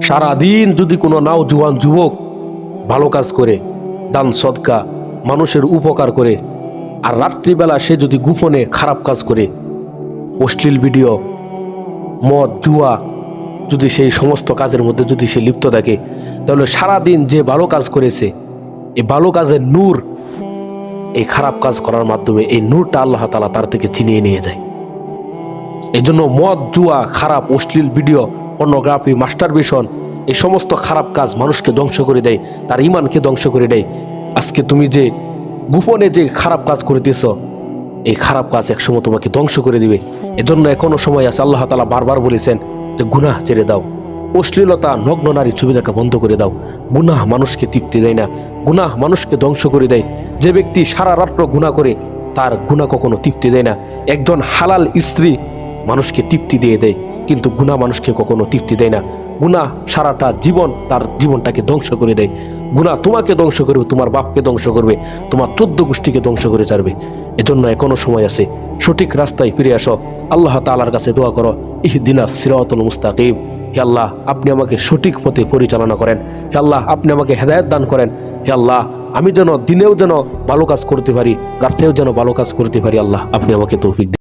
সারাদিন যদি কোনো নওজোয়ান যুবক ভালো কাজ করে, দান সদকা, মানুষের উপকার করে, আর রাত্রিবেলা সে যদি গোপনে খারাপ কাজ করে, অশ্লীল ভিডিও, মদ, জুয়া, যদি সেই সমস্ত কাজের মধ্যে যদি সে লিপ্ত থাকে, তাহলে সারাদিন যে ভালো কাজ করেছে, এই ভালো কাজের নূর এই খারাপ কাজ করার মাধ্যমে এই নূরটা আল্লাহ তাআলা তার থেকে ছিনিয়ে নিয়ে যায়। এই জন্য মদ, জুয়া, খারাপ অশ্লীল ভিডিও, পর্নোগ্রাফি, মাস্টারবেশন, এই সমস্ত খারাপ কাজ মানুষকে ধ্বংস করে দেয়, তার ঈমানকে ধ্বংস করে দেয়। আজকে তুমি যে গোপনে যে খারাপ কাজ করতেছ, এই খারাপ কাজ একসময় তোমাকে ধ্বংস করে দিবে। এজন্য এখনো সময় আছে। আল্লাহ তাআলা বারবার বলেছেন যে গুনাহ ছেড়ে দাও, অশ্লীলতা, নগ্ন নারী ছবি দেখা বন্ধ করে দাও। গুনাহ মানুষকে তৃপ্তি দেয় না, গুনাহ মানুষকে ধ্বংস করে দেয়। যে ব্যক্তি সারা রাত্র গুনাহ করে, তার গুনাহ কখনো তৃপ্তি দেয় না। একজন হালাল স্ত্রী মানুষকে তৃপ্তি দিয়ে দেয়, কিন্তু গুনাহ মানুষকে কখনো তৃপ্তি দেয় না। গুনাহ সারাটা জীবন তার জীবনটাকে ধ্বংস করে দেয়। গুনাহ তোমাকে ধ্বংস করবে, তোমার বাপকে ধ্বংস করবে, তোমার 14 গোষ্ঠীকে ধ্বংস করে ছাড়বে। এজন্য এখনো সময় আছে, সঠিক রাস্তায় ফিরে আসো। আল্লাহ তাআলার কাছে দোয়া করো, ইহদিনাস সিরাতাল মুস্তাকিম। হে আল্লাহ, আপনি আমাকে সঠিক পথে পরিচালনা করেন। হে আল্লাহ, আপনি আমাকে হেদায়েত দান করেন। হে আল্লাহ, আমি যেন দিনেও যেন ভালো কাজ করতে পারি, রাত্রেও যেন ভালো কাজ করতে পারি। আল্লাহ, আপনি আমাকে তৌফিক দিন।